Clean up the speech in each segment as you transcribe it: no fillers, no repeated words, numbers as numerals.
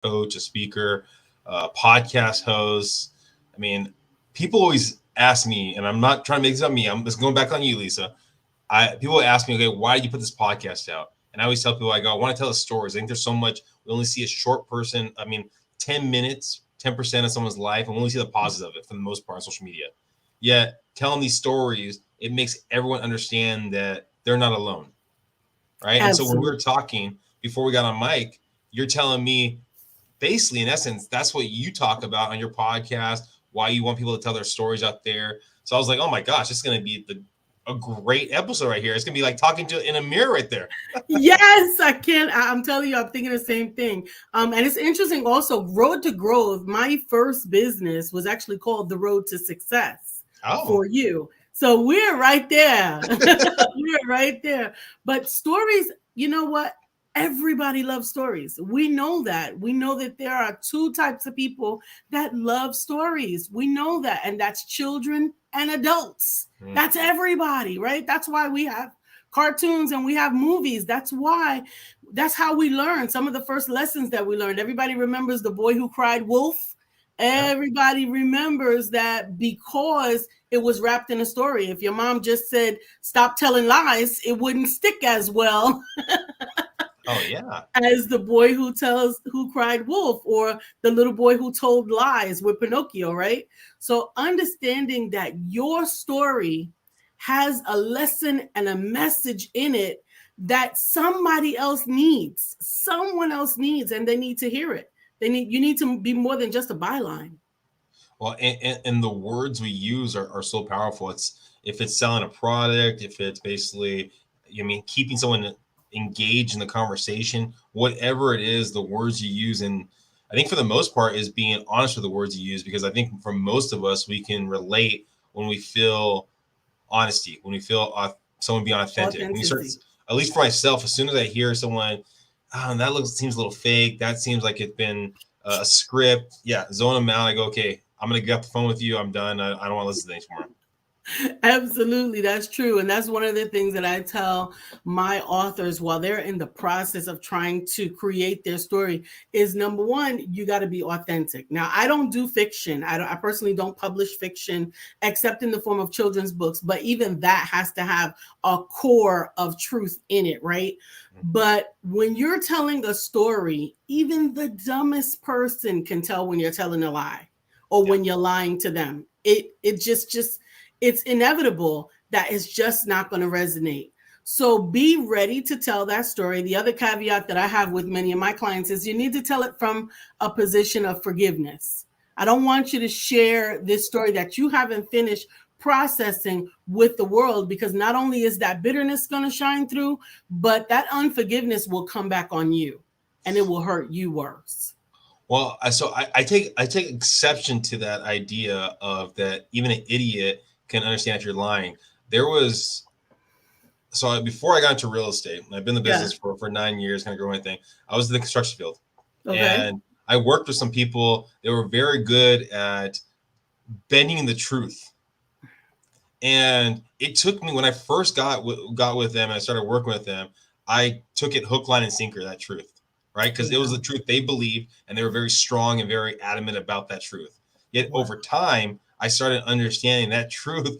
coach, a speaker, podcast host. I mean, people always ask me, and I'm not trying to make this up me. I'm just going back on you, Lisa. People ask me, okay, why did you put this podcast out? And I always tell people, I go, I want to tell the stories. I think there's so much. We only see a short person. I mean, 10 minutes, 10% of someone's life, and we only see the positives of it for the most part on social media. Yet telling these stories, it makes everyone understand that they're not alone, right? And so when we Absolutely. were talking before we got on mic, you're telling me basically, in essence, that's what you talk about on your podcast, why you want people to tell their stories out there. So I was like, oh my gosh, it's going to be a great episode right here. It's going to be like talking to in a mirror right there. Yes, I can. I'm telling you, I'm thinking the same thing. And it's interesting also, Road to Growth, my first business was actually called The Road to Success Oh, for you. So we're right there. We're right there. But stories, you know what? Everybody loves stories. We know that. We know that there are two types of people that love stories. We know that. And that's children and adults. mm, That's everybody, right? That's why we have cartoons and we have movies. That's how we learn. Some of the first lessons that we learned. Everybody remembers the boy who cried wolf. yeah. Everybody remembers that because it was wrapped in a story. If your mom just said, stop telling lies, it wouldn't stick as well Oh, yeah. as the boy who cried wolf, or the little boy who told lies with Pinocchio, right? So understanding that your story has a lesson and a message in it that someone else needs, and they need to hear it. You need to be more than just a byline. Well, and the words we use are so powerful. It's if it's selling a product, if it's basically, I mean, keeping someone engaged in the conversation, whatever it is, the words you use, and I think for the most part is being honest with the words you use, because I think for most of us we can relate when we feel honesty, when we feel someone being authentic. When you start, Authenticity. at least for myself, as soon as I hear someone, oh, that looks seems a little fake, that seems like it's been a script. Yeah, zone them out. I go, okay, I'm gonna get off the phone with you. I'm done. I don't want to listen to things anymore. Absolutely, that's true. And that's one of the things that I tell my authors while they're in the process of trying to create their story is number one, you got to be authentic. Now, I don't do fiction. I personally don't publish fiction except in the form of children's books, but even that has to have a core of truth in it, right? But when you're telling a story, even the dumbest person can tell when you're telling a lie or Yeah. when you're lying to them. It just it's inevitable that it's just not going to resonate. So be ready to tell that story. The other caveat that I have with many of my clients is you need to tell it from a position of forgiveness. I don't want you to share this story that you haven't finished processing with the world, because not only is that bitterness going to shine through, but that unforgiveness will come back on you and it will hurt you worse. Well, I take exception to that idea of that even an idiot can understand if you're lying. There was before I got into real estate, and I've been in the Yeah. business for 9 years, kind of growing thing. I was in the construction field, Okay. and I worked with some people that were very good at bending the truth. And it took me when I first got with them and I started working with them, I took it hook, line, and sinker, that truth, right? Because it was Yeah. the truth they believed, and they were very strong and very adamant about that truth. Yet Wow. over time, I started understanding that truth,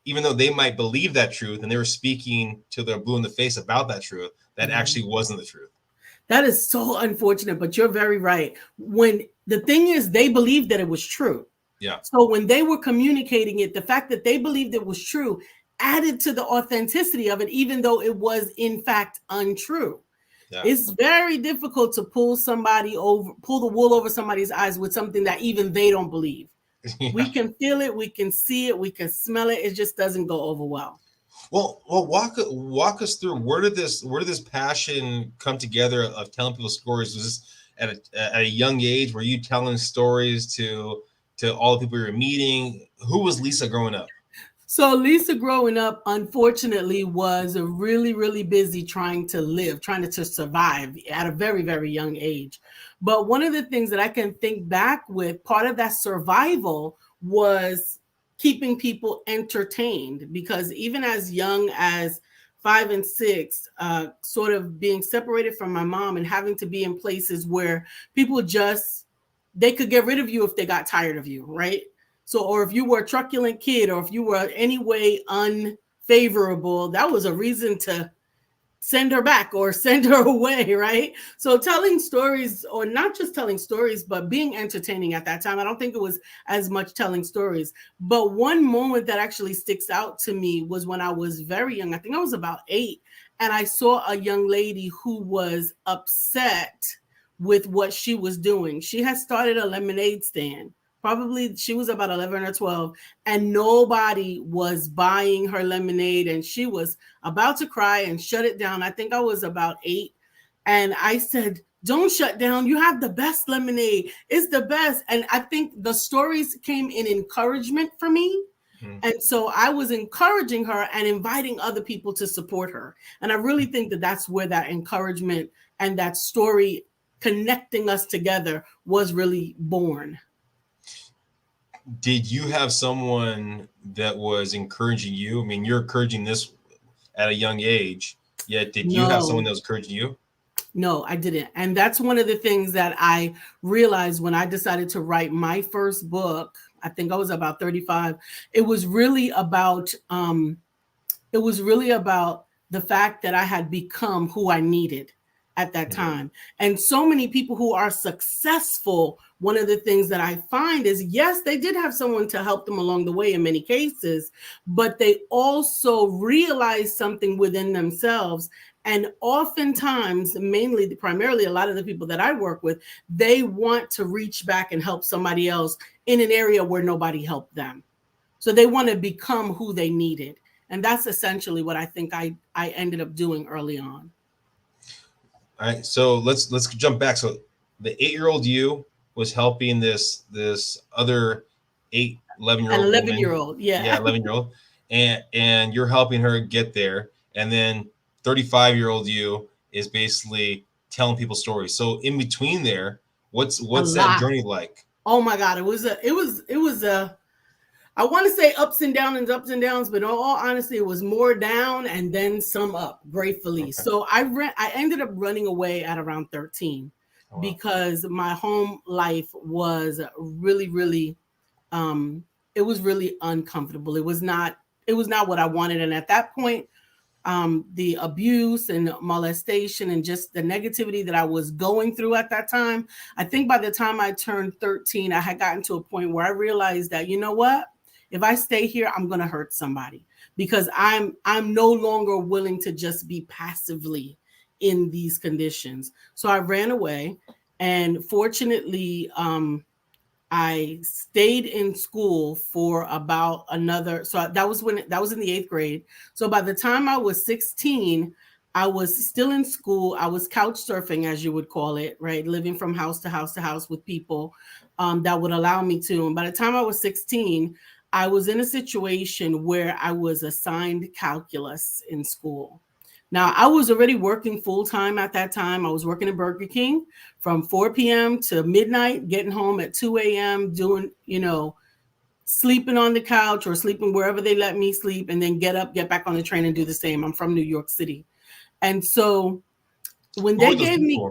even though they might believe that truth and they were speaking to their blue in the face about that truth, that Mhm. actually wasn't the truth. That is so unfortunate, but you're very right. When the thing is, they believed that it was true. Yeah, So when they were communicating it, the fact that they believed it was true added to the authenticity of it, even though it was in fact untrue. yeah. It's very difficult to pull the wool over somebody's eyes with something that even they don't believe. Yeah. We can feel it, we can see it, we can smell it. It just doesn't go over well. Well, walk us through where did this passion come together of telling people stories? Was this at a young age? Were you telling stories to all the people you were meeting? Who was Lisa growing up? So Lisa growing up, unfortunately, was really, really busy trying to live, trying to survive at a very, very young age. But one of the things that I can think back with, part of that survival was keeping people entertained, because even as young as 5 and 6, sort of being separated from my mom and having to be in places where people they could get rid of you if they got tired of you, right? So, or if you were a truculent kid, or if you were any way unfavorable, that was a reason to send her back or send her away, right? So telling stories, or not just telling stories, but being entertaining at that time. I don't think it was as much telling stories. But one moment that actually sticks out to me was when I was very young. I think I was about 8. And I saw a young lady who was upset with what she was doing. She had started a lemonade stand. Probably she was about 11 or 12, and nobody was buying her lemonade. And she was about to cry and shut it down. I think I was about 8. And I said, don't shut down. You have the best lemonade. It's the best. And I think the stories came in encouragement for me. Mm-hmm. And so I was encouraging her and inviting other people to support her. And I really think that that's where that encouragement and that story connecting us together was really born. Did you have someone that was encouraging you? I mean, you're encouraging this at a young age, yet did you have someone that was encouraging you? No, I didn't. And that's one of the things that I realized when I decided to write my first book. I think I was about 35. It was really about the fact that I had become who I needed at that time. And so many people who are successful, one of the things that I find is, yes, they did have someone to help them along the way in many cases, but they also realized something within themselves. And oftentimes, primarily, a lot of the people that I work with, they want to reach back and help somebody else in an area where nobody helped them. So they want to become who they needed. And that's essentially what I think I ended up doing early on. All right, so let's jump back. So the 8-year-old you was helping this other 11-year-old 11-year-old, yeah, 11-year-old, and you're helping her get there. And then 35-year-old you is basically telling people stories. So in between there, what's that journey like? Oh my God, it was a I want to say ups and downs, but in all honesty, it was more down and then some up, gratefully. Okay. So I ended up running away at around 13 because my home life was really, really, it was really uncomfortable. It was not what I wanted. And at that point, the abuse and molestation and just the negativity that I was going through at that time, I think by the time I turned 13, I had gotten to a point where I realized that, you know what? If I stay here, I'm going to hurt somebody, because I'm no longer willing to just be passively in these conditions. So I ran away, and fortunately, I stayed in school for about another. So that was in the 8th grade. So by the time I was 16, I was still in school. I was couch surfing, as you would call it, right? Living from house to house to house with people that would allow me to. And by the time I was 16, I was in a situation where I was assigned calculus in school. Now, I was already working full time at that time. I was working at Burger King from 4 p.m. to midnight, getting home at 2 a.m., doing, sleeping on the couch or sleeping wherever they let me sleep, and then get back on the train and do the same. I'm from New York City. And so when they gave me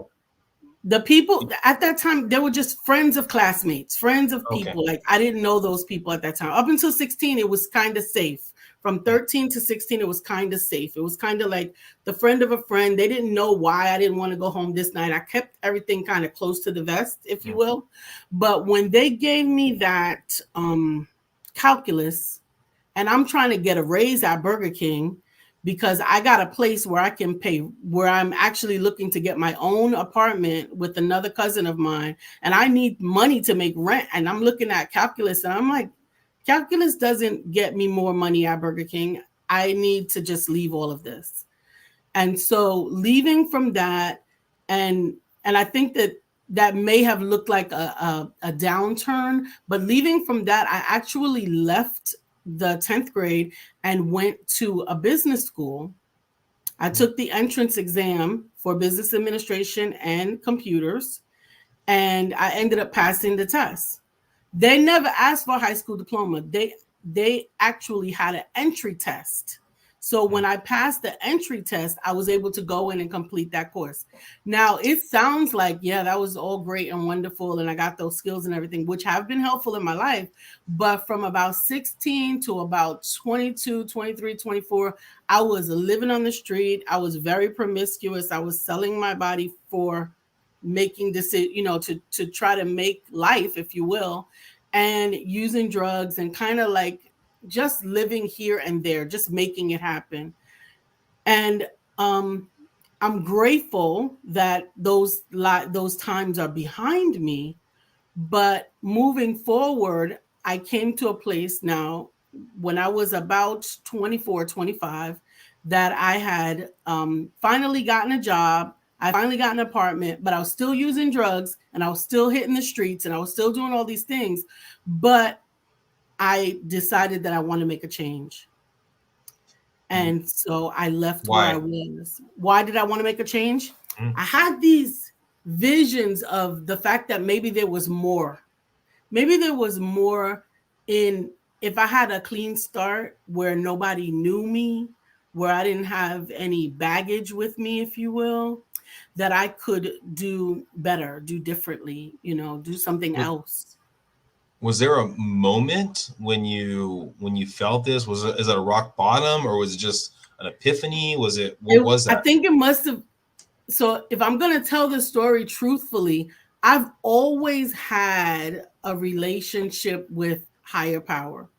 the people at that time, they were just friends of classmates, friends of people. Okay. Like, I didn't know those people at that time. Up until 16, it was kind of safe. From 13 to 16, it was kind of safe. It was kind of like the friend of a friend. They didn't know why I didn't want to go home this night. I kept everything kind of close to the vest, if you will. But when they gave me that calculus, and I'm trying to get a raise at Burger King, because I got a place where I can pay, where I'm actually looking to get my own apartment with another cousin of mine, and I need money to make rent. And I'm looking at calculus, and I'm like, calculus doesn't get me more money at Burger King. I need to just leave all of this. And so leaving from that, and I think that may have looked like a downturn, but leaving from that, I actually left the 10th grade and went to a business school. I took the entrance exam for business administration and computers, and I ended up passing the test. They never asked for a high school diploma. They actually had an entry test. So when I passed the entry test, I was able to go in and complete that course. Now, it sounds like, yeah, that was all great and wonderful. And I got those skills and everything, which have been helpful in my life. But from about 16 to about 22, 23, 24, I was living on the street. I was very promiscuous. I was selling my body for making decisions, to try to make life, if you will, and using drugs and kind of like just living here and there, just making it happen. And I'm grateful that those times are behind me. But moving forward, I came to a place now when I was about 24, 25, that I had finally gotten a job. I finally got an apartment, but I was still using drugs and I was still hitting the streets and I was still doing all these things. But I decided that I want to make a change. And so I left where I Why? was. Why did I want to make a change? Mm. I had these visions of the fact that maybe there was more. Maybe there was more in if I had a clean start where nobody knew me, where I didn't have any baggage with me, if you will, that I could do better, do differently, do something Was, else. was there a moment when you felt this? Is it a rock bottom, or was it just an epiphany? What was I that? think it must have. So if I'm going to tell the story truthfully, I've always had a relationship with higher power,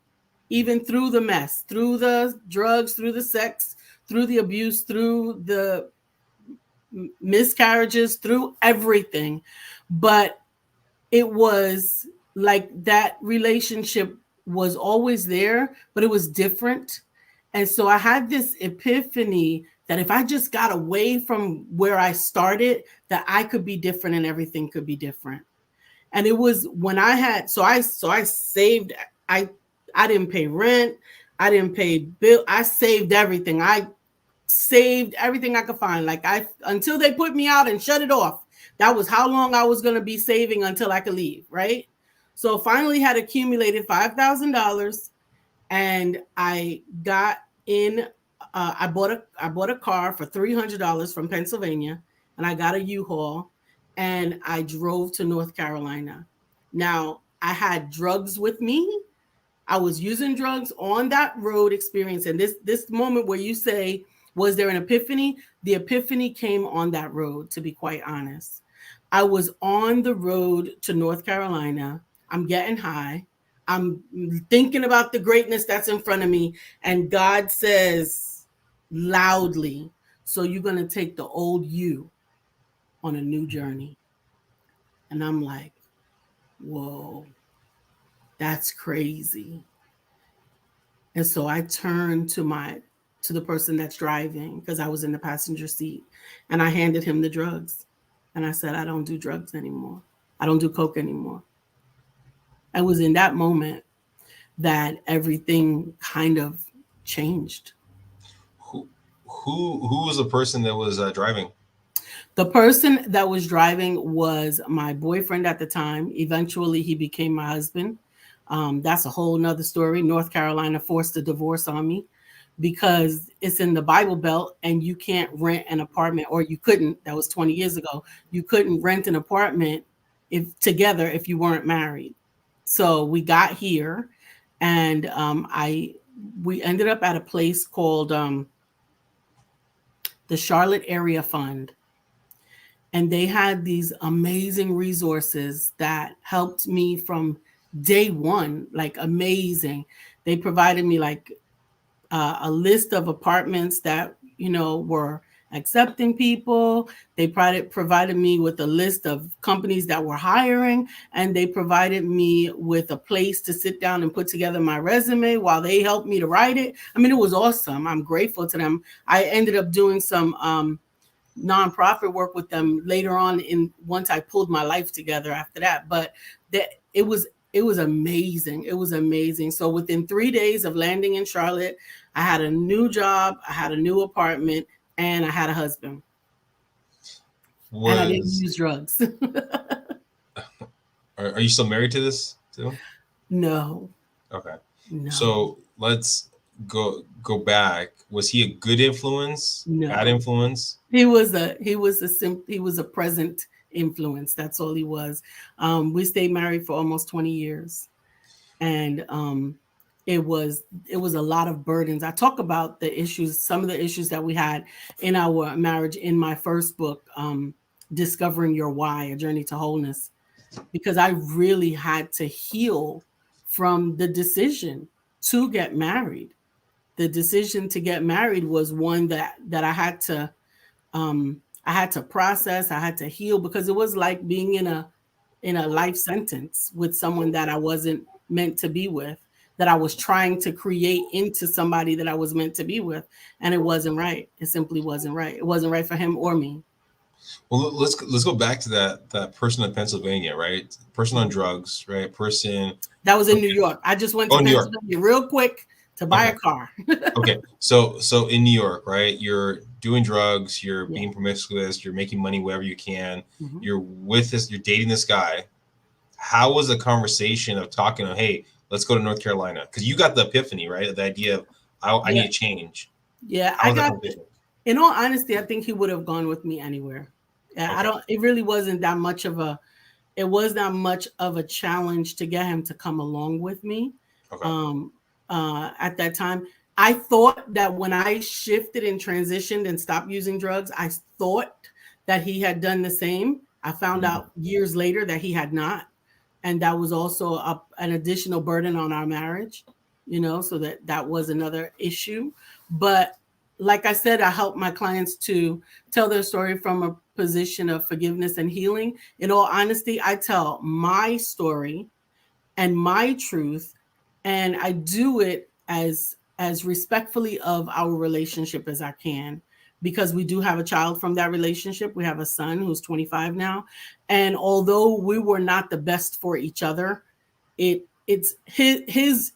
even through the mess, through the drugs, through the sex, through the abuse, through the miscarriages, through everything. But it was like that relationship was always there, but it was different. And so I had this epiphany that if I just got away from where I started, that I could be different and everything could be different. And it was when I had so I saved. I didn't pay rent, I didn't pay bill, I saved everything. I saved everything I could find. Like I until they put me out and shut it off. That was how long I was going to be saving until I could leave, right? So finally had accumulated $5,000 and I got in I bought a car for $300 from Pennsylvania and I got a U-Haul and I drove to North Carolina. Now, I had drugs with me. I was using drugs on that road experience. And this moment where you say, was there an epiphany? The epiphany came on that road, to be quite honest. I was on the road to North Carolina. I'm getting high. I'm thinking about the greatness that's in front of me. And God says loudly, so you're going to take the old you on a new journey. And I'm like, whoa, that's crazy. And so I turned to the person that's driving because I was in the passenger seat and I handed him the drugs. And I said, I don't do drugs anymore. I don't do coke anymore. It was in that moment that everything kind of changed. Who who was the person that was driving? The person that was driving was my boyfriend at the time. Eventually, he became my husband. That's a whole nother story. North Carolina forced a divorce on me because it's in the Bible Belt and you can't rent an apartment, or you couldn't. That was 20 years ago. You couldn't rent an apartment if you weren't married. So we got here, and I we ended up at a place called the Charlotte Area Fund, and they had these amazing resources that helped me from day one, like amazing. They provided me like a list of apartments that were accepting people. They provided me with a list of companies that were hiring, and they provided me with a place to sit down and put together my resume while they helped me to write it. I mean, it was awesome. I'm grateful to them. I ended up doing some nonprofit work with them later on in once I pulled my life together after that. But that it was amazing. It was amazing. So within 3 days of landing in Charlotte, I had a new job, I had a new apartment, and I had a husband. And I didn't Was use drugs. are you still married to this too? No, Okay. no. So let's go back, was he a good influence, bad No, influence? he was a present influence. That's all he was. We stayed married for almost 20 years, and it was a lot of burdens. I talk about the issues, some of the issues that we had in our marriage in my first book, Discovering Your Why: A Journey to Wholeness, because I really had to heal from the decision to get married. The decision to get married was one that I had to process, I had to heal, because it was like being in a life sentence with someone that I wasn't meant to be with, that I was trying to create into somebody that I was meant to be with, and it wasn't right. It simply wasn't right. It wasn't right for him or me. Well, let's go back to that person in Pennsylvania, right? Person on drugs, right? Person. That was in New York. I just went Oh, to New York. Pennsylvania real quick to buy Okay. a car. Okay. So in New York, right? You're doing drugs. You're Yeah. being promiscuous. You're making money wherever you can. Mhm. You're with this. You're dating this guy. How was the conversation of talking to, hey, let's go to North Carolina? Because you got the epiphany, right? The idea of I Yeah. need to change. Yeah. How was that conversation? In all honesty, I think he would have gone with me anywhere. I Okay. don't, it really wasn't that much of a, it was not much of a challenge to get him to come along with me. Okay. Um, at that time, I thought that when I shifted and transitioned and stopped using drugs, I thought that he had done the same. I found Mhm. out years later that he had not, and that was also an additional burden on our marriage, you know, so that was another issue. But like I said, I help my clients to tell their story from a position of forgiveness and healing. In all honesty, I tell my story and my truth, and I do it as respectfully of our relationship as I can, because we do have a child from that relationship. We have a son who's 25 now, and although we were not the best for each other, it's his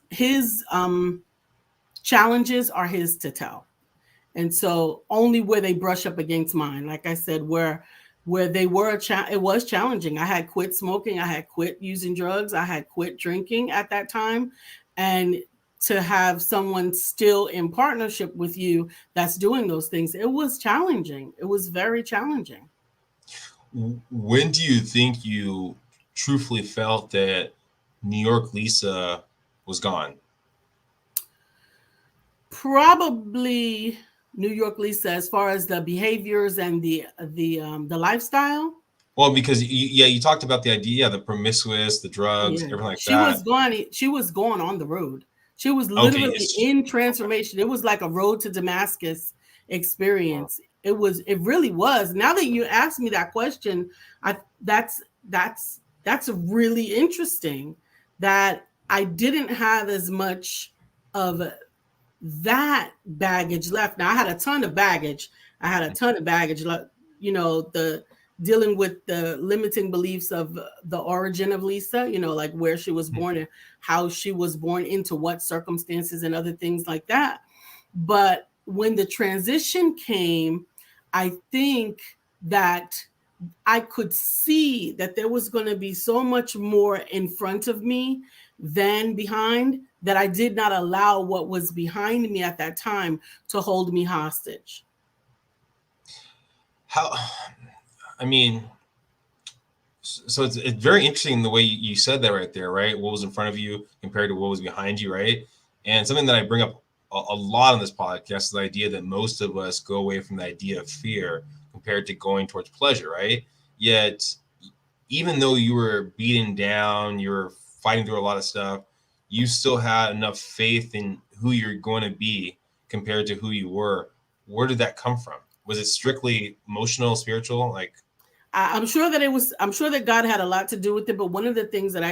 challenges are his to tell. And so only where they brush up against mine, like I said, where they were it was challenging. I had quit smoking, I had quit using drugs, I had quit drinking at that time, and to have someone still in partnership with you that's doing those things, it was challenging. It was very challenging. When do you think you truthfully felt that New York Lisa was gone? Probably New York Lisa, as far as the behaviors and the lifestyle. Well, because yeah, you talked about the idea, the promiscuous, the drugs, Yeah, everything like that. She was going on the road. She was Okay, literally in transformation. It was like a road to Damascus experience. It really was. Now that you asked me that question, I that's really interesting, that I didn't have as much of that baggage left. Now I had a ton of baggage. I had a ton of baggage left, you know, the dealing with the limiting beliefs of the origin of Lisa, you know, like where she was born and how she was born, into what circumstances and other things like that. But when the transition came, I think that I could see that there was going to be so much more in front of me than behind, that I did not allow what was behind me at that time to hold me hostage. how? I mean, so it's very interesting the way you said that right there, right? What was in front of you compared to what was behind you, right? And something that I bring up a lot on this podcast is the idea that most of us go away from the idea of fear compared to going towards pleasure, right? Yet, even though you were beaten down, you were fighting through a lot of stuff, you still had enough faith in who you're going to be compared to who you were. Where did that come from? Was it strictly emotional, spiritual? Like, I'm sure that I'm sure that God had a lot to do with it. But one of the things that I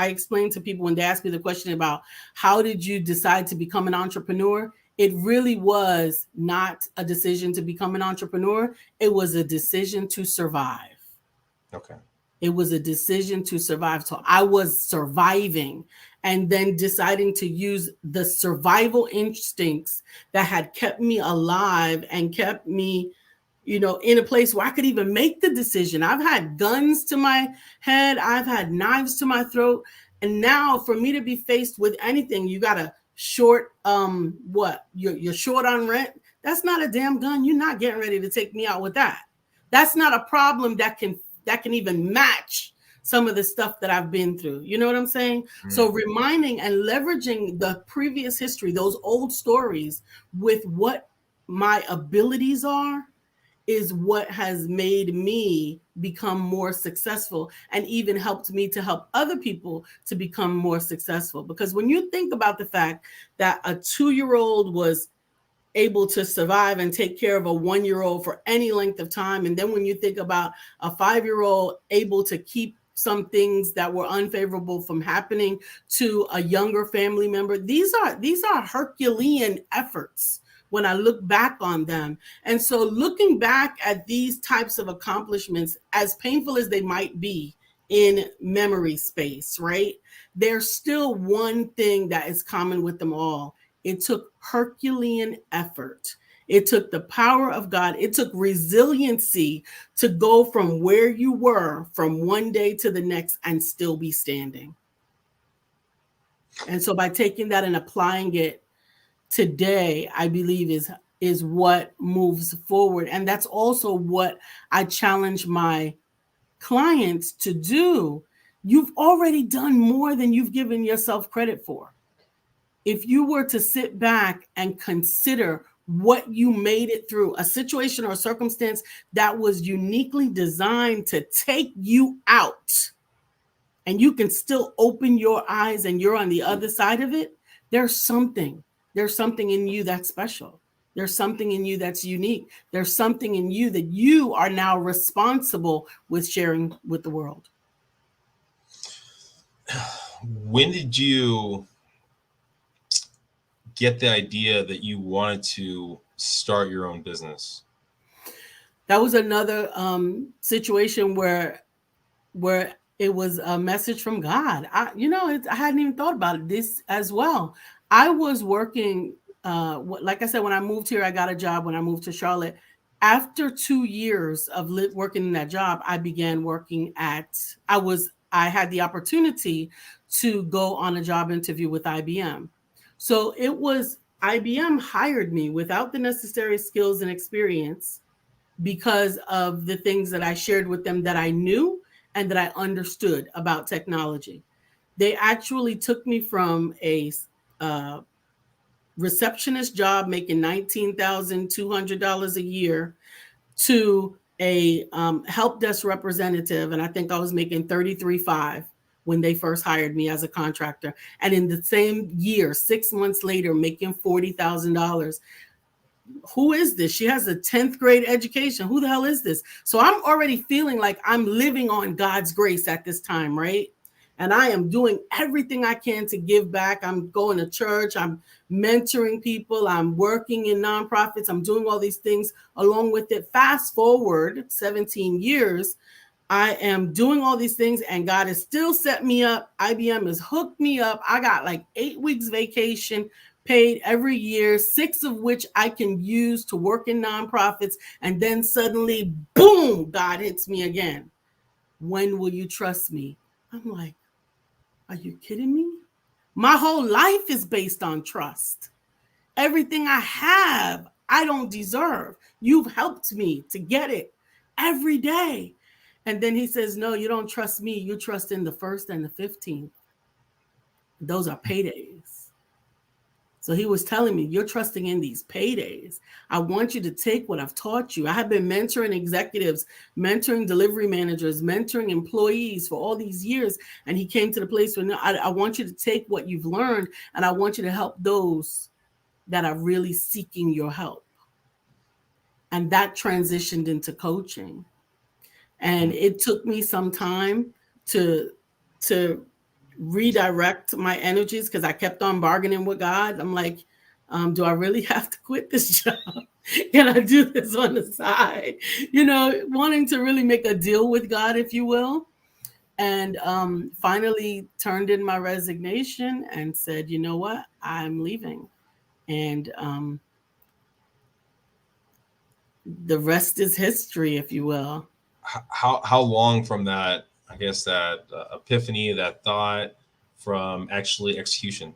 explain to people when they ask me the question about how did you decide to become an entrepreneur, it really was not a decision to become an entrepreneur. It was a decision to survive. okay. It was a decision to survive. So I was surviving, and then deciding to use the survival instincts that had kept me alive and kept me, you know, in a place where I could even make the decision. I've had guns to my head, I've had knives to my throat. And now for me to be faced with anything, you got to short, what, you're short on rent. That's not a damn gun. You're not getting ready to take me out with that. That's not a problem that can even match some of the stuff that I've been through. You know what I'm saying? So reminding and leveraging the previous history, those old stories, with what my abilities are, is what has made me become more successful, and even helped me to help other people to become more successful. Because when you think about the fact that a 2-year-old was able to survive and take care of a 1-year-old for any length of time, and then when you think about a 5-year-old able to keep some things that were unfavorable from happening to a younger family member, these are Herculean efforts when I look back on them. And so looking back at these types of accomplishments, as painful as they might be in memory space, right? There's still one thing that is common with them all. It took Herculean effort. It took the power of God. It took resiliency to go from where you were from one day to the next and still be standing. And so by taking that and applying it today, I believe is what moves forward. And that's also what I challenge my clients to do. You've already done more than you've given yourself credit for. If you were to sit back and consider what you made it through, a situation or a circumstance that was uniquely designed to take you out, and you can still open your eyes and you're on the other side of it, there's something in you that's special. There's something in you that's unique. There's something in you that you are now responsible with sharing with the world. When did you get the idea that you wanted to start your own business? That was another situation where it was a message from God. I hadn't even thought about this as well. I was working, like I said, when I moved here, I got a job when I moved to Charlotte. After 2 years of working in that job, I began working I had the opportunity to go on a job interview with IBM. So it was IBM hired me without the necessary skills and experience because of the things that I shared with them that I knew and that I understood about technology. They actually took me from a receptionist job making $19,200 a year to a help desk representative, and I think I was making $33,500 when they first hired me as a contractor. And in the same year, 6 months later, making $40,000. Who is this? She has a 10th grade education. Who the hell is this? So I'm already feeling like I'm living on God's grace at this time, right? And I am doing everything I can to give back. I'm going to church. I'm mentoring people. I'm working in nonprofits. I'm doing all these things along with it. Fast forward 17 years, I am doing all these things and God has still set me up. IBM has hooked me up. I got like 8 weeks vacation paid every year, 6 of which I can use to work in nonprofits. And then suddenly, boom, God hits me again. When will you trust me? I'm like, are you kidding me? My whole life is based on trust. Everything I have, I don't deserve. You've helped me to get it every day. And then he says, no, you don't trust me. You trust in the 1st and the 15th. Those are paydays. So he was telling me, you're trusting in these paydays. I want you to take what I've taught you. I have been mentoring executives, mentoring delivery managers, mentoring employees for all these years. And he came to the place where, no, I want you to take what you've learned and I want you to help those that are really seeking your help. And that transitioned into coaching. And it took me some time to redirect my energies because I kept on bargaining with God. I'm like, do I really have to quit this job? Can I do this on the side? Wanting to really make a deal with God, if you will. And finally turned in my resignation and said, you know what? I'm leaving. And the rest is history, if you will. How long from that, I guess, that epiphany, that thought, from actually execution?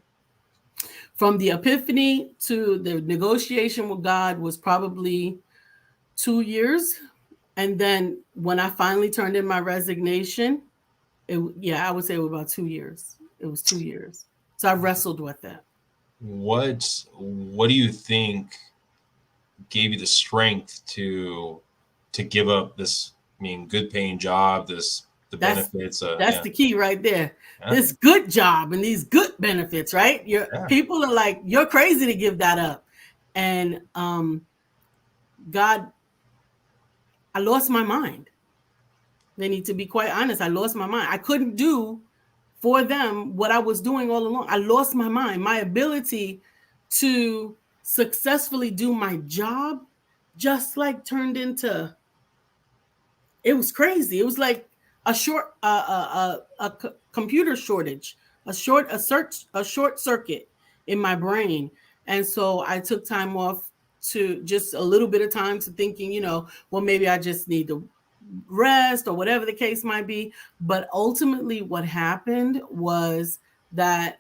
From the epiphany to the negotiation with God was probably 2 years. And then when I finally turned in my resignation, yeah, I would say it was about 2 years. It was 2 years. So I wrestled with it. What do you think gave you the strength to give up this, I mean, good paying job, the That's benefits? that's Yeah, the key right there. yeah, This good job and these good benefits, right? Your yeah. people are like, you're crazy to give that up. And God, I lost my mind. They need to be quite honest. I lost my mind. I couldn't do for them what I was doing all along. I lost my mind. My ability to successfully do my job just like turned into, it was crazy. It was like a short computer shortage, a short circuit in my brain. And so I took time off, to just a little bit of time to thinking, well, maybe I just need to rest or whatever the case might be. But ultimately what happened was that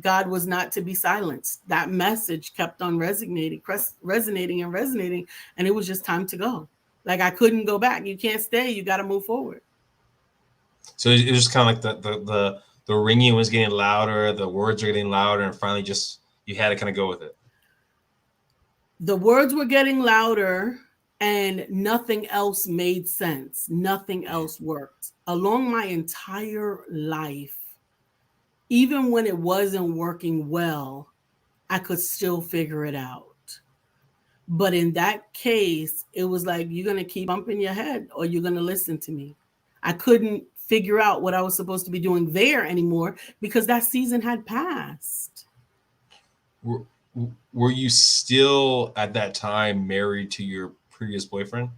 God was not to be silenced. That message kept on resonating and resonating, and it was just time to go. Like I couldn't go back. You can't stay. You got to move forward. So it was just kind of like the ringing was getting louder, the words are getting louder, and finally just you had to kind of go with it. The words were getting louder, and nothing else made sense. Nothing else worked. Along my entire life, even when it wasn't working well, I could still figure it out. But in that case, it was like, you're going to keep bumping your head or you're going to listen to me. I couldn't figure out what I was supposed to be doing there anymore because that season had passed. Were you still at that time married to your previous boyfriend?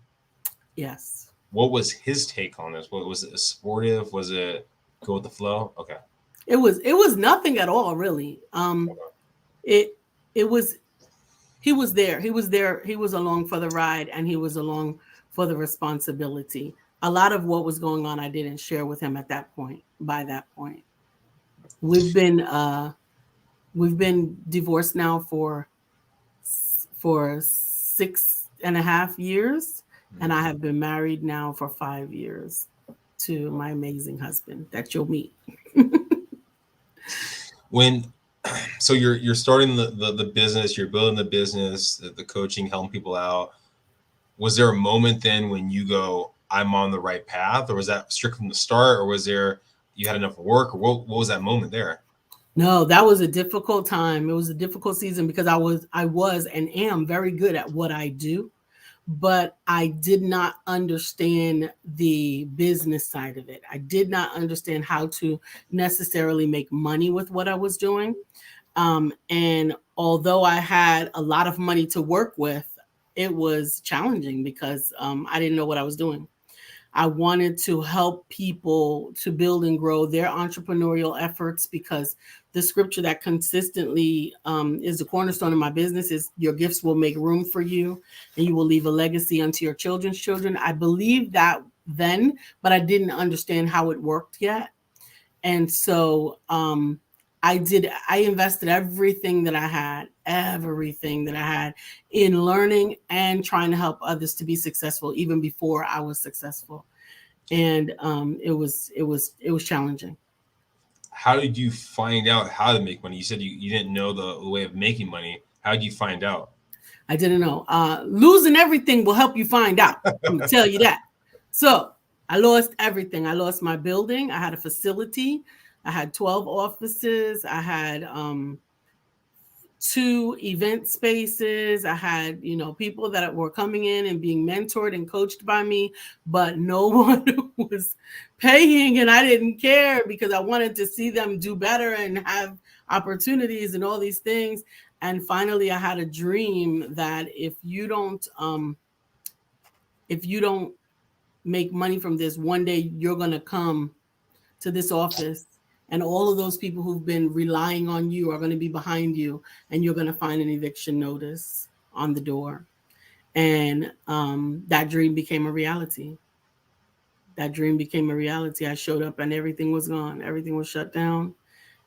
Yes. What was his take on this? What was it, supportive? Was it go with the flow? Okay. It was nothing at all, really. It was, he was there. He was there. He was along for the ride, and he was along for the responsibility. A lot of what was going on, I didn't share with him at that point. By that point, we've been divorced now for 6.5 years, and I have been married now for 5 years to my amazing husband that you'll meet. When so you're starting the business, you're building the business, the coaching, helping people out. Was there a moment then when you go, I'm on the right path, or was that strict from the start, or was there you had enough work, or what was that moment there? No, that was a difficult time. It was a difficult season because I was and am very good at what I do, but I did not understand the business side of it. I did not understand how to necessarily make money with what I was doing. And although I had a lot of money to work with, it was challenging because I didn't know what I was doing. I wanted to help people to build and grow their entrepreneurial efforts because the scripture that consistently is the cornerstone of my business is your gifts will make room for you and you will leave a legacy unto your children's children. I believed that then, but I didn't understand how it worked yet. And so I invested everything that I had in learning and trying to help others to be successful even before I was successful. And it was challenging. How did you find out how to make money? You said you didn't know the way of making money. How did you find out? I didn't know. Losing everything will help you find out. I'm gonna tell you that. So I lost everything. I lost my building. I had a facility. I had 12 offices. I had 2 event spaces. I had, people that were coming in and being mentored and coached by me, but no one was paying, and I didn't care because I wanted to see them do better and have opportunities and all these things. And finally I had a dream that if you don't make money from this, one day you're going to come to this office and all of those people who've been relying on you are going to be behind you, and you're going to find an eviction notice on the door. And that dream became a reality. I showed up and everything was gone. Everything was shut down.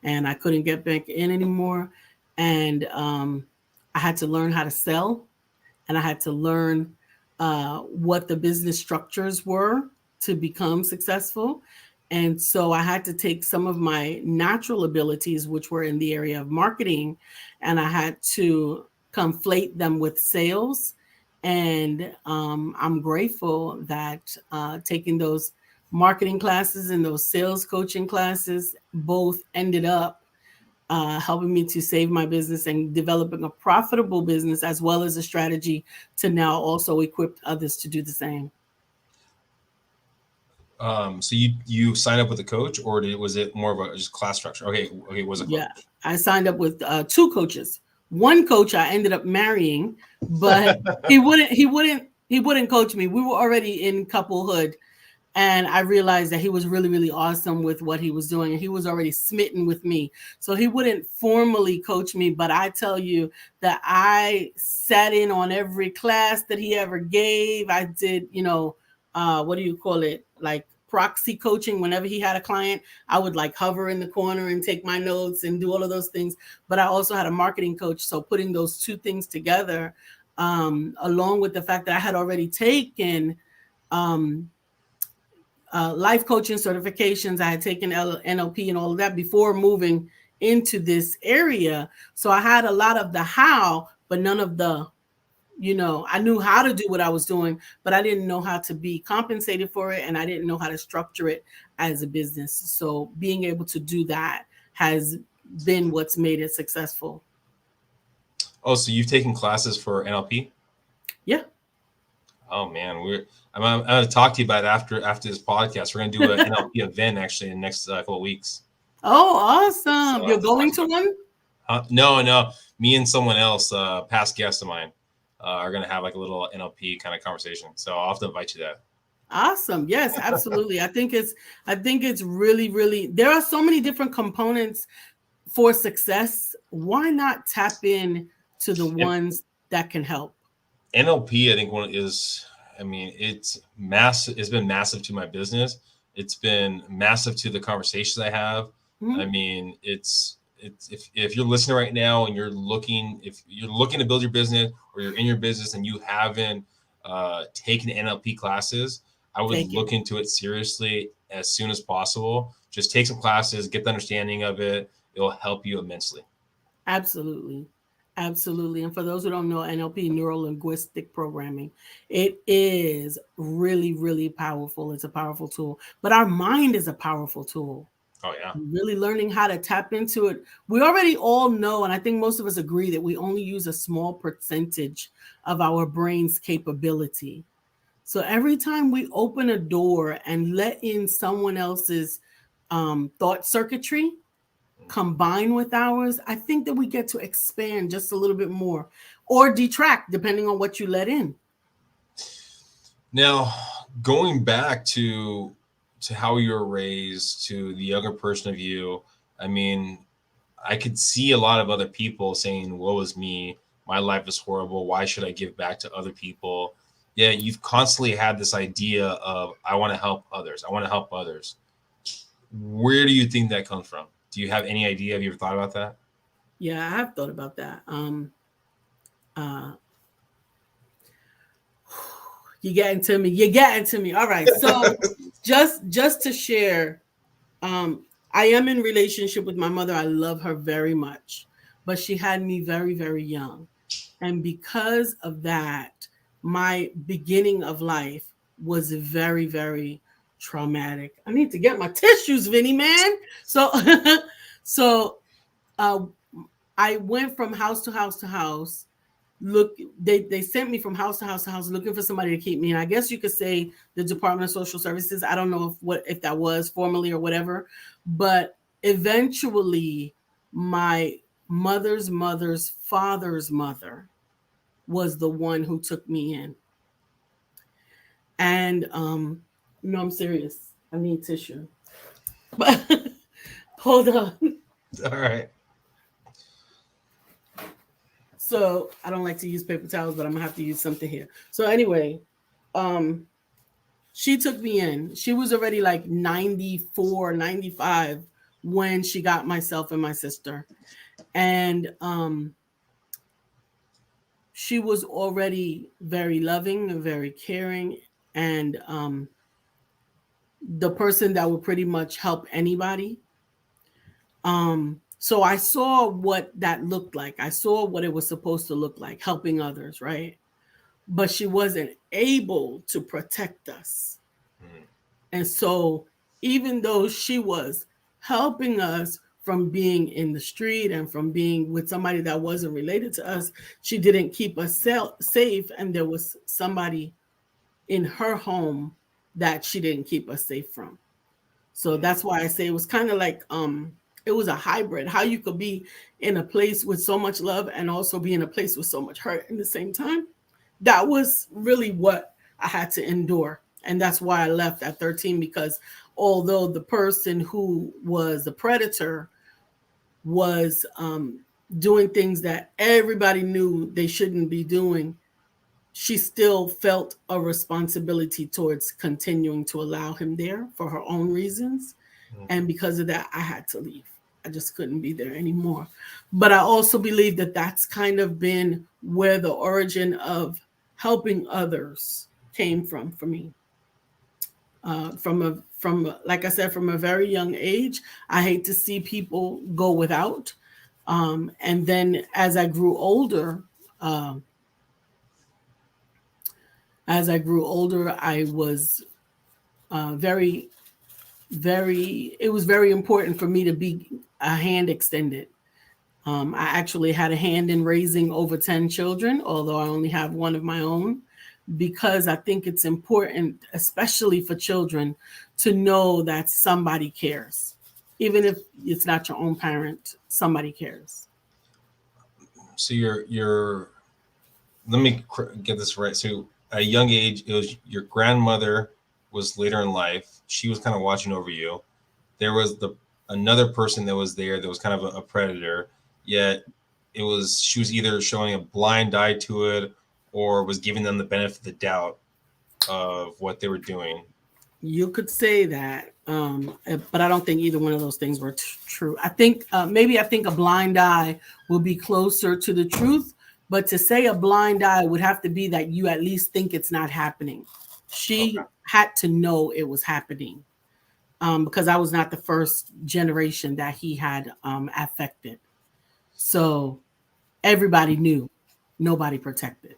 and I couldn't get back in anymore. And I had to learn how to sell, and I had to learn what the business structures were to become successful. And so I had to take some of my natural abilities, which were in the area of marketing, and I had to conflate them with sales. And I'm grateful that taking those marketing classes and those sales coaching classes both ended up helping me to save my business and developing a profitable business, as well as a strategy to now also equip others to do the same. So you signed up with a coach, or was it more of a just class structure? Okay, was a coach. Yeah, I signed up with two coaches. One coach I ended up marrying, but he wouldn't coach me. We were already in couplehood, and I realized that he was really, really awesome with what he was doing, and he was already smitten with me. So he wouldn't formally coach me, but I tell you that I sat in on every class that he ever gave. I did, what do you call it? Like proxy coaching. Whenever he had a client, I would like hover in the corner and take my notes and do all of those things. But I also had a marketing coach. So putting those two things together, along with the fact that I had already taken life coaching certifications. I had taken NLP and all of that before moving into this area. So I had a lot of the how, but none of the, I knew how to do what I was doing, but I didn't know how to be compensated for it. And I didn't know how to structure it as a business. So being able to do that has been what's made it successful. Oh, so you've taken classes for NLP? Yeah. Oh man, I'm going to talk to you about it after this podcast. We're going to do an NLP event actually in the next couple of weeks. Oh, awesome! So you're going to one? No. Me and someone else, past guest of mine, are going to have like a little NLP kind of conversation. So I'll have to invite you to that. Awesome. Yes, absolutely. I think it's really, really, there are so many different components for success. Why not tap in to the ones that can help? NLP, I think it's massive. It's been massive to my business. It's been massive to the conversations I have. Mm-hmm. I mean, it's if you're listening right now and if you're looking to build your business, or you're in your business and you haven't taken NLP classes, I would look into it seriously as soon as possible. Just take some classes, get the understanding of it. It'll help you immensely. Absolutely. Absolutely. And for those who don't know, NLP, neuro linguistic programming, it is really, really powerful. It's a powerful tool, but our mind is a powerful tool. Oh, yeah. Really learning how to tap into it. We already all know, and I think most of us agree, that we only use a small percentage of our brain's capability. So every time we open a door and let in someone else's thought circuitry, combine with ours, I think that we get to expand just a little bit more, or detract, depending on what you let in. Now, going back to how you were raised, to the younger person of you, I mean, I could see a lot of other people saying, woe is me, my life is horrible, why should I give back to other people? Yeah, you've constantly had this idea of, I want to help others. Where do you think that comes from? Do you have any idea? Have you ever thought about that? Yeah, I have thought about that. You're getting to me. All right. So just to share, I am in relationship with my mother. I love her very much, but she had me very, very young. And because of that, my beginning of life was very, very traumatic. I need to get my tissues, Vinny, man. So I went from house to house to house. Look, they sent me from house to house to house looking for somebody to keep me. And I guess you could say the Department of Social Services. I don't know if that was formally or whatever, but eventually my mother's father's mother was the one who took me in. And no, I'm serious. I need tissue. But hold on. All right. So I don't like to use paper towels, but I'm gonna have to use something here. So anyway, she took me in. She was already like 94, 95 when she got myself and my sister. And she was already very loving and very caring, and the person that would pretty much help anybody. So I saw what that looked like. I saw what it was supposed to look like, helping others, right? But she wasn't able to protect us. Mm. And so even though she was helping us from being in the street and from being with somebody that wasn't related to us, she didn't keep us safe. And there was somebody in her home that she didn't keep us safe from. So that's why I say it was kind of like it was a hybrid, how you could be in a place with so much love and also be in a place with so much hurt in the same time. That was really what I had to endure. And that's why I left at 13, because although the person who was the predator was doing things that everybody knew they shouldn't be doing, she still felt a responsibility towards continuing to allow him there for her own reasons. And because of that, I had to leave. I just couldn't be there anymore. But I also believe that that's kind of been where the origin of helping others came from for me. From like I said, from a very young age, I hate to see people go without. And then as I grew older, I was very, very, it was very important for me to be a hand extended. I actually had a hand in raising over 10 children, although I only have one of my own, because I think it's important, especially for children, to know that somebody cares. Even if it's not your own parent, somebody cares. So you're let me get this right. So at a young age, it was your grandmother was later in life. She was kind of watching over you. There was another person that was there that was kind of a predator. Yet she was either showing a blind eye to it or was giving them the benefit of the doubt of what they were doing. You could say that, but I don't think either one of those things were true. I think maybe I think a blind eye will be closer to the truth, but to say a blind eye would have to be that you at least think it's not happening. She had to know it was happening, because I was not the first generation that he had affected. So everybody knew, nobody protected.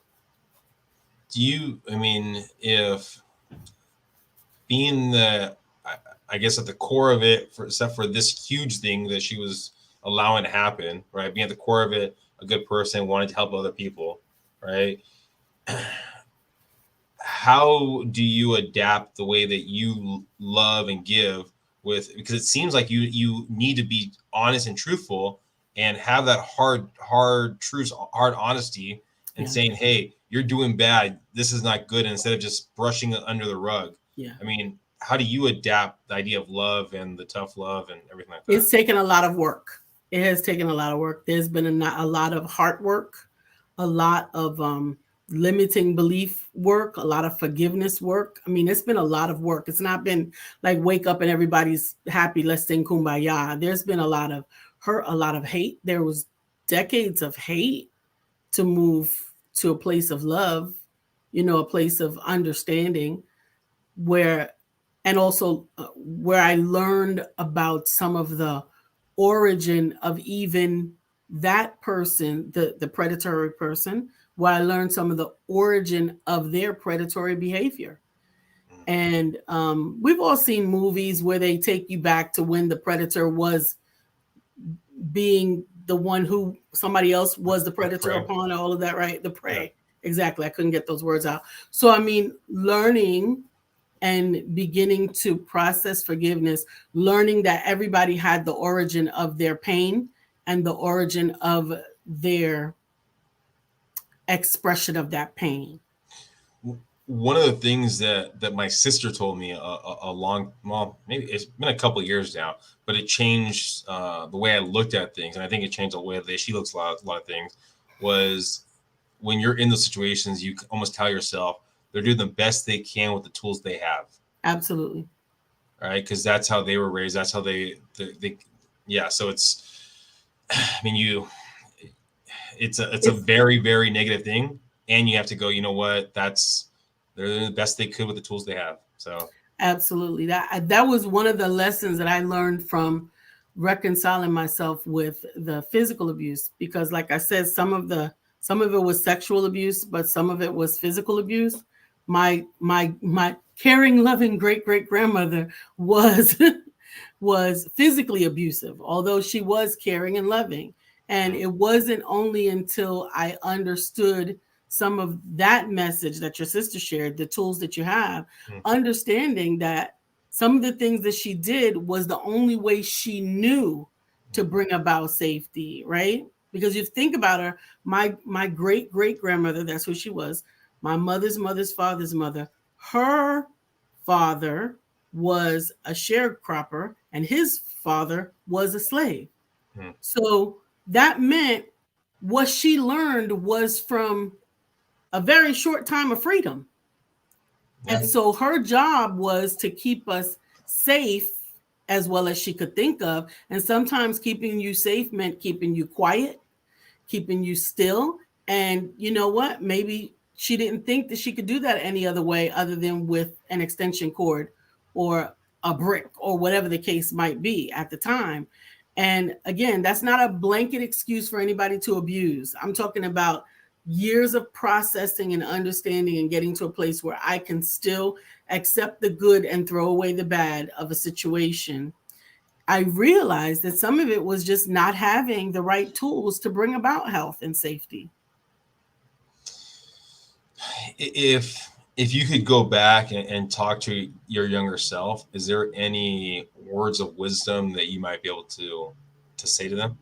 I mean, if being I guess at the core of it, except for this huge thing that she was allowing to happen, right? Being at the core of it, a good person, wanting to help other people, right? How do you adapt the way that you love and give because it seems like you need to be honest and truthful and have that hard truth, hard honesty, and saying, hey, you're doing bad, this is not good, instead of just brushing it under the rug. I mean, how do you adapt the idea of love and the tough love and everything like that? It's taken a lot of work. It has taken a lot of work. There's been a lot of heart work, a lot of limiting belief work, a lot of forgiveness work. I mean, it's been a lot of work. It's not been like wake up and everybody's happy, let's sing kumbaya. There's been a lot of hurt, a lot of hate. There was decades of hate to move to a place of love, a place of understanding, and also where I learned about some of the origin of even that person, the predatory person, where I learned some of the origin of their predatory behavior. And we've all seen movies where they take you back to when the predator was being the one who somebody else was the predator upon, all of that, right? The prey. Yeah. Exactly. I couldn't get those words out. So, I mean, learning and beginning to process forgiveness, learning that everybody had the origin of their pain and the origin of their expression of that pain. One of the things that my sister told me maybe it's been a couple of years now, but it changed the way I looked at things, and I think it changed the way that she looks at a lot of things, was when you're in those situations, you almost tell yourself they're doing the best they can with the tools they have. Absolutely. Right, because that's how they were raised. That's how they Yeah. So I mean, it's a It's very, very negative thing. And you have to go, you know what? They're doing the best they could with the tools they have. So, absolutely that was one of the lessons that I learned from reconciling myself with the physical abuse, because like I said, some of it was sexual abuse, but some of it was physical abuse. My caring, loving great grandmother was was physically abusive, although she was caring and loving. And mm, it wasn't only until I understood some of that message that your sister shared, the tools that you have, mm, understanding that some of the things that she did was the only way she knew to mm, bring about safety, right? Because you think about her, my great grandmother, that's who she was, my mother's father's mother, her father was a sharecropper and his father was a slave. mm, So that meant what she learned was from a very short time of freedom. yeah. And so her job was to keep us safe as well as she could think of. And sometimes keeping you safe meant keeping you quiet, keeping you still. And you know what? Maybe she didn't think that she could do that any other way other than with an extension cord or a brick or whatever the case might be at the time. And again, that's not a blanket excuse for anybody to abuse. I'm talking about years of processing and understanding and getting to a place where I can still accept the good and throw away the bad of a situation. I realized that some of it was just not having the right tools to bring about health and safety. If you could go back and talk to your younger self, is there any words of wisdom that you might be able to say to them?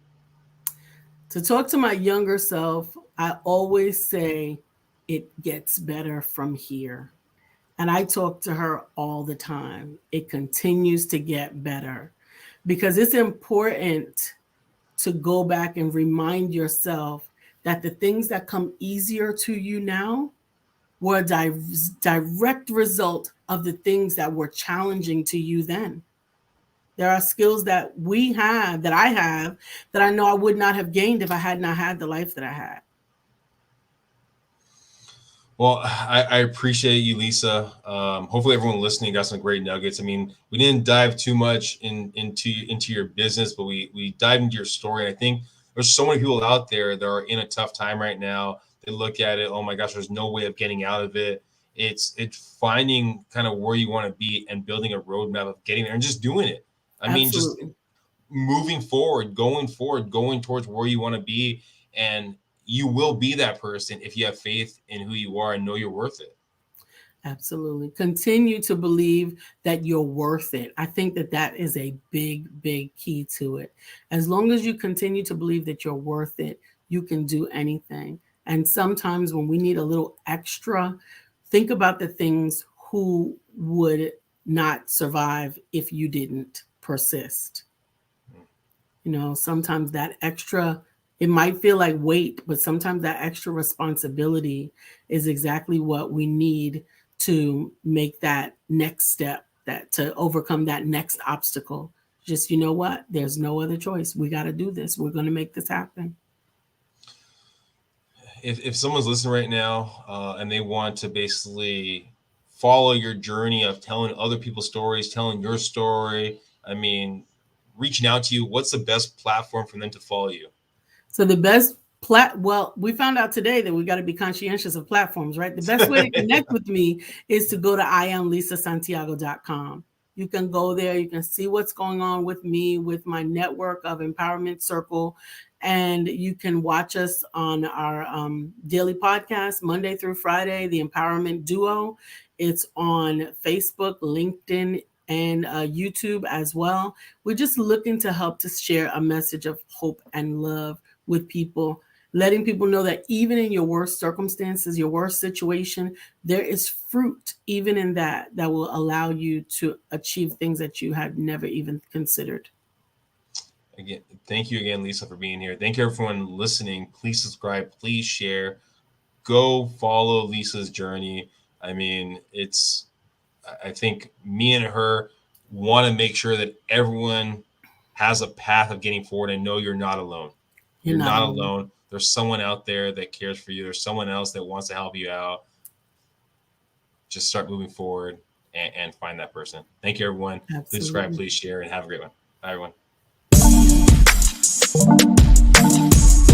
To talk to my younger self, I always say it gets better from here. And I talk to her all the time. It continues to get better because it's important to go back and remind yourself that the things that come easier to you now were a direct result of the things that were challenging to you then. There are skills that we have, that I have, that I know I would not have gained if I had not had the life that I had. Well, I appreciate you, Lisa. Hopefully, everyone listening got some great nuggets. I mean, we didn't dive too much into your business, but we dived into your story. And I think there's so many people out there that are in a tough time right now. They look at it, oh my gosh, there's no way of getting out of it. It's finding kind of where you want to be and building a roadmap of getting there and just doing it. I mean, just Absolutely. moving forward, going towards where you want to be, and you will be that person if you have faith in who you are and know you're worth it. Absolutely. Continue to believe that you're worth it. I think that that is a big key to it. As long as you continue to believe that you're worth it, you can do anything. And sometimes when we need a little extra, think about the things who would not survive if you didn't persist. You know, sometimes that extra, it might feel like weight, but sometimes that extra responsibility is exactly what we need to make that next step, that to overcome that next obstacle. Just, you know what? There's no other choice. We got to do this. We're going to make this happen. If someone's listening right now and they want to basically follow your journey of telling other people's stories, telling your story, I mean, reaching out to you, what's the best platform for them to follow you? So the best well, we found out today that we got to be conscientious of platforms, right? The best way to connect with me is to go to IamLisaSantiago.com. You can go there, you can see what's going on with me, with my network of Empowerment Circle, and you can watch us on our daily podcast, Monday through Friday, the Empowerment Duo. It's on Facebook, LinkedIn, and YouTube as well. We're just looking to help to share a message of hope and love with people, letting people know that even in your worst circumstances, your worst situation, there is fruit even in that will allow you to achieve things that you had never even considered. Again, thank you again, Lisa, for being here. Thank you, everyone listening. Please subscribe, please share, go follow Lisa's journey. I mean, I think me and her want to make sure that everyone has a path of getting forward, and know you're not alone. You're not alone. There's someone out there that cares for you. There's someone else that wants to help you out. Just start moving forward and find that person. Thank you, everyone. Absolutely. Please subscribe, please share, and have a great one. Bye, everyone.